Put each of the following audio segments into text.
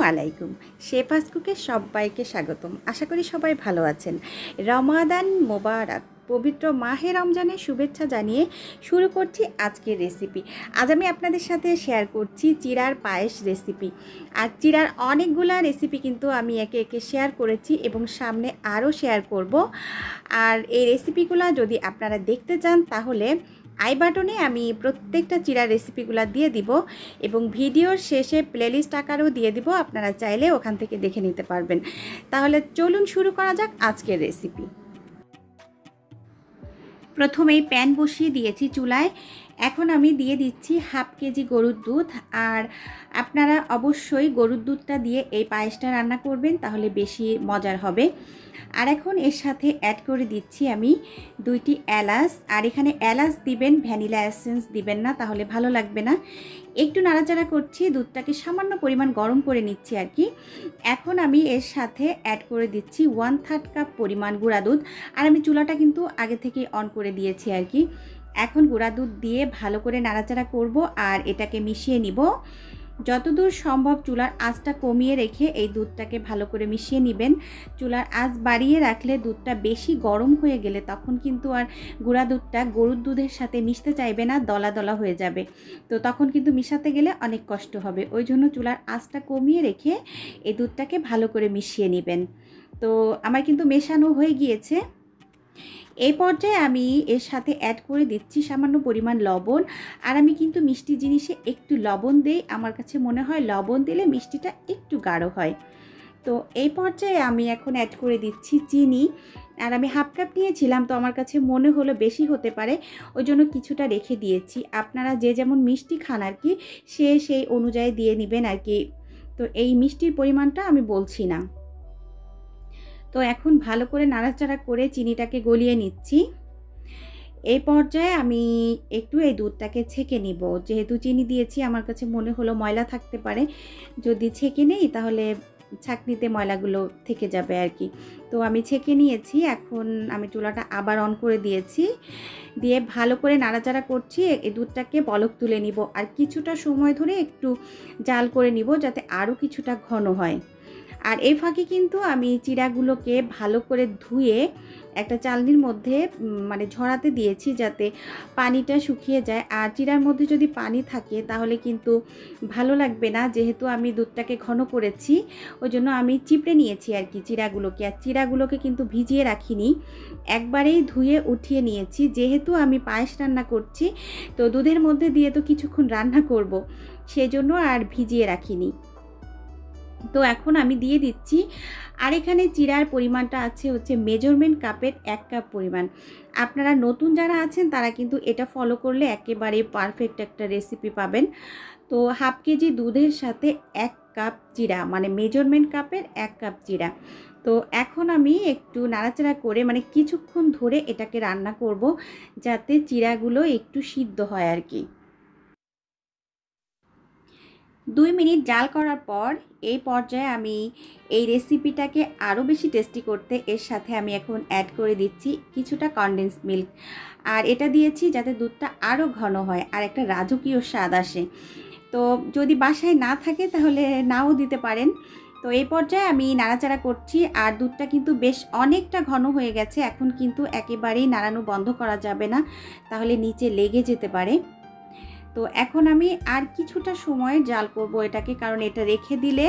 আলাইকুম। শেফাস কুকে সবাইকে স্বাগতম। আশা করি সবাই ভালো আছেন। রমাদান মোবারক, পবিত্র মাহে রমজানের শুভেচ্ছা জানিয়ে শুরু করছি আজকের রেসিপি। আজ আমি আপনাদের সাথে শেয়ার করছি চিরার পায়েস রেসিপি। আর চিরার অনেকগুলা রেসিপি কিন্তু আমি একে একে শেয়ার করেছি এবং সামনে আরও শেয়ার করব। আর এই রেসিপিগুলো যদি আপনারা দেখতে চান তাহলে আই বাটনে আমি প্রত্যেকটা চিরার রেসিপিগুলো দিয়ে দিব এবং ভিডিওর শেষে প্লেলিস্ট আকারেও দিয়ে দিব, আপনারা চাইলে ওখান থেকে দেখে নিতে পারবেন। তাহলে চলুন শুরু করা যাক আজকের রেসিপি। প্রথমেই প্যান বসিয়ে দিয়েছি চুলায়। এখন আমি দিয়ে দিচ্ছি হাফ কেজি গরুর দুধ। আর আপনারা অবশ্যই গরুর দুধটা দিয়ে এই পায়েসটা রান্না করবেন, তাহলে বেশি মজার হবে। আর এখন এর সাথে অ্যাড করে দিচ্ছি আমি 2টি এলাচ। আর এখানে এলাচ দিবেন, ভ্যানিলা এসেন্স দিবেন না, তাহলে ভালো লাগবে না। একটু নাড়াচাড়া করছি, দুধটাকে সামান্য পরিমাণ গরম করে নিচ্ছি আর কি। এখন আমি এর সাথে অ্যাড করে দিচ্ছি 1/3 কাপ পরিমাণ গুঁড়া দুধ। আর আমি চুলাটা কিন্তু আগে থেকেই অন করে দিয়েছি আর কি। এখন গুঁড়া দুধ দিয়ে ভালো করে নাড়াচাড়া করব আর এটাকে মিশিয়ে নিব। যতদূর সম্ভব চুলার আঁচটা কমিয়ে রেখে এই দুধটাকে ভালো করে মিশিয়ে নেবেন। চুলার আঁচ বাড়িয়ে রাখলে দুধটা বেশি গরম হয়ে গেলে তখন কিন্তু আর গুঁড়া দুধটা গরুর দুধের সাথে মিশতে চাইবে না, দলা দলা হয়ে যাবে। তো তখন কিন্তু মিশাতে গেলে অনেক কষ্ট হবে। ওই জন্য চুলার আঁচটা কমিয়ে রেখে এই দুধটাকে ভালো করে মিশিয়ে নেবেন। তো আমার কিন্তু মেশানো হয়ে গিয়েছে। এই পর্যায়ে আমি এর সাথে অ্যাড করে দিচ্ছি সামান্য পরিমাণ লবণ। আর আমি কিন্তু মিষ্টি জিনিসে একটু লবণ দেই, আমার কাছে মনে হয় লবণ দিলে মিষ্টিটা একটু গাঢ় হয়। তো এই পর্যায়ে আমি এখন অ্যাড করে দিচ্ছি চিনি। আর আমি হাফ কাপ নিয়েছিলাম, তো আমার কাছে মনে হলো বেশি হতে পারে, ওই জন্য কিছুটা রেখে দিয়েছি। আপনারা যে যেমন মিষ্টি খান আর কি, সেই অনুযায়ী দিয়ে নেবেন আর কি। তো এই মিষ্টির পরিমাণটা আমি বলছি না। তো এখন ভালো করে নাড়াচাড়া করে চিনিটাকে গলিয়ে নিচ্ছি। এই পর্যায়ে আমি একটু এই দুধটাকে ছেঁকে নিব। যেহেতু চিনি দিয়েছি, আমার কাছে মনে হলো ময়লা থাকতে পারে, যদি ছেঁকে নেই তাহলে ছাঁকনিতে ময়লাগুলো থেকে যাবে আর কি। তো আমি ছেঁকে নিয়েছি। এখন আমি চুলাটা আবার অন করে দিয়েছি, দিয়ে ভালো করে নাড়াচাড়া করছি। এই দুধটাকে বলক তুলে নিব আর কিছুটা সময় ধরে একটু জাল করে নিব, যাতে আরও কিছুটা ঘন হয়। আর এই ফাঁকে কিন্তু আমি চিড়াগুলোকে ভালো করে ধুয়ে একটা চালনির মধ্যে ঝরাতে দিয়েছি, যাতে পানিটা শুকিয়ে যায়। আর চিড়ার মধ্যে যদি পানি থাকে তাহলে কিন্তু ভালো লাগবে না, যেহেতু আমি দুধটাকে ঘন করেছি ওই জন্য আমি চিপড়ে নিয়েছি আর কি চিড়াগুলোকে। আর চিড়াগুলোকে কিন্তু ভিজিয়ে রাখিনি, একবারেই ধুয়ে উঠিয়ে নিয়েছি। যেহেতু আমি পায়েস রান্না করছি, তো দুধের মধ্যে দিয়ে তো কিছুক্ষণ রান্না করব, সেজন্য আর ভিজিয়ে রাখিনি। তো এখন আমি দিয়ে দিচ্ছি। আর এখানে চিরার পরিমাণটা আছে হচ্ছে মেজারমেন্ট কাপের 1 কাপ পরিমাণ। আপনারা নতুন যারা আছেন তারা কিন্তু এটা ফলো করলে একেবারে পারফেক্ট একটা রেসিপি পাবেন। তো হাফ কেজি দুধের সাথে 1 কাপ চিরা, মেজারমেন্ট কাপের 1 কাপ চিরা। তো এখন আমি একটু নাড়াচাড়া করে কিছুক্ষণ ধরে এটাকে রান্না করব, যাতে চিরাগুলো একটু সিদ্ধ হয় আর কি। 2 মিনিট জাল করার পর এই পর্যায়ে আমি এই রেসিপিটাকে আরও বেশি টেস্টি করতে এর সাথে আমি এখন অ্যাড করে দিচ্ছি কিছুটা কনডেন্স মিল্ক। আর এটা দিয়েছি যাতে দুধটা আরও ঘন হয় আর একটা রাজকীয় স্বাদ আসে। তো যদি বাসায় না থাকে তাহলে নাও দিতে পারেন। তো এই পর্যায়ে আমি নাড়াচাড়া করছি। আর দুধটা কিন্তু বেশ অনেকটা ঘন হয়ে গেছে। এখন কিন্তু একেবারেই নাড়ানো বন্ধ করা যাবে না, তাহলে নিচে লেগে যেতে পারে। তো এখন আমি আর কিছুটা সময় জাল করব এটাকে, কারণ এটা রেখে দিলে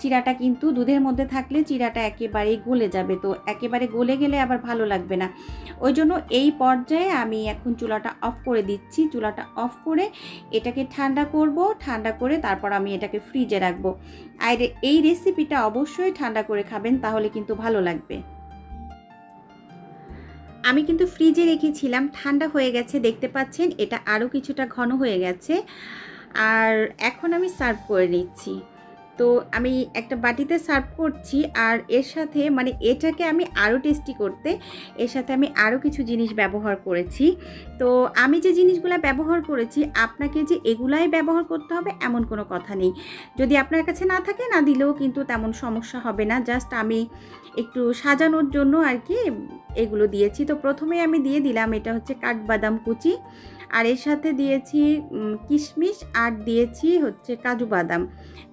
চিরাটা কিন্তু দুধের মধ্যে থাকলে চিরাটা একেবারেই গলে যাবে। তো একেবারে গলে গেলে আবার ভালো লাগবে না, ওই জন্য এই পর্যায়ে আমি এখন চুলাটা অফ করে দিচ্ছি। চুলাটা অফ করে এটাকে ঠান্ডা করব, ঠান্ডা করে তারপর আমি এটাকে ফ্রিজে রাখবো। আর এই রেসিপিটা অবশ্যই ঠান্ডা করে খাবেন, তাহলে কিন্তু ভালো লাগবে। আমি কিন্তু ফ্রিজে রেখেছিলাম, ঠান্ডা হয়ে গেছে, দেখতে পাচ্ছেন এটা আরও কিছুটা ঘন হয়ে গেছে। আর এখন আমি সার্ভ করে নিচ্ছি। তো আমি একটা বাটিতে সার্ভ করছি। আর এর সাথে এটাকে আমি আরও টেস্টি করতে এর সাথে আমি আরও কিছু জিনিস ব্যবহার করেছি। তো আমি যে জিনিসগুলো ব্যবহার করেছি, আপনাকে যে এগুলাই ব্যবহার করতে হবে এমন কোনো কথা নেই। যদি আপনার কাছে না থাকে, না দিলেও কিন্তু তেমন সমস্যা হবে না। জাস্ট আমি একটু সাজানোর জন্য আর কি এগুলো দিয়েছি। তো প্রথমে আমি দিয়ে দিলাম, এটা হচ্ছে কাঠবাদাম কুচি। আর এর সাথে দিয়েছি কিশমিশ আর দিয়েছি হচ্ছে কাজু বাদাম।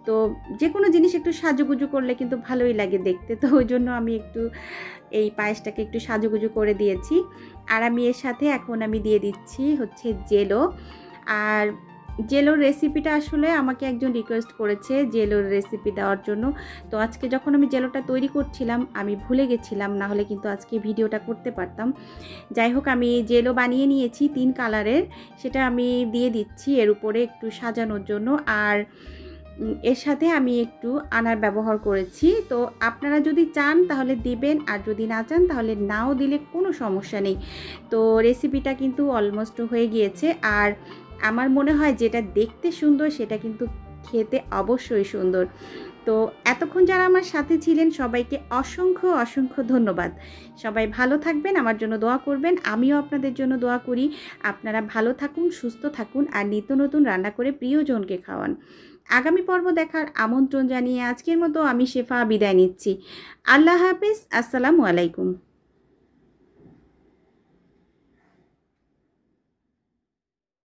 তো যে কোনো জিনিস একটু সাজুগুজু করলে কিন্তু ভালোই লাগে দেখতে, তো ওই জন্য আমি একটু এই পায়েসটাকে একটু সাজুগুজু করে দিয়েছি। আর আমি এর সাথে এখন আমি দিয়ে দিচ্ছি হচ্ছে জেলো। আর জেলোর রেসিপিটা আসলে আমাকে একজন রিকোয়েস্ট করেছে জেলোর রেসিপি দেওয়ার জন্য। তো আজকে যখন আমি জেলোটা তৈরি করছিলাম আমি ভুলে গেছিলাম, না হলে কিন্তু আজকে ভিডিওটা করতে পারতাম। যাই হোক, আমি জেলো বানিয়ে নিয়েছি 3 কালারের, সেটা আমি দিয়ে দিচ্ছি এর উপরে একটু সাজানোর জন্য। আর এর সাথে আমি একটু আনার ব্যবহার করেছি। তো আপনারা যদি চান তাহলে দিবেন, আর যদি না চান তাহলে নাও দিলে কোনো সমস্যা নেই। তো রেসিপিটা কিন্তু অলমোস্ট হয়ে গিয়েছে। আর আমার মনে হয় যেটা দেখতে সুন্দর সেটা কিন্তু খেতে অবশ্যই সুন্দর। তো এতক্ষণ যারা আমার সাথে ছিলেন সবাইকে অসংখ্য অসংখ্য ধন্যবাদ। সবাই ভালো থাকবেন, আমার জন্য দোয়া করবেন, আমিও আপনাদের জন্য দোয়া করি। আপনারা ভালো থাকুন, সুস্থ থাকুন, আর নিত্য নতুন রান্না করে প্রিয়জনকে খাওয়ান। আগামী পর্ব দেখার আমন্ত্রণ জানিয়ে আজকের মতো আমি শেফা বিদায় নিচ্ছি। আল্লাহ হাফেজ, আসসালামু আলাইকুম।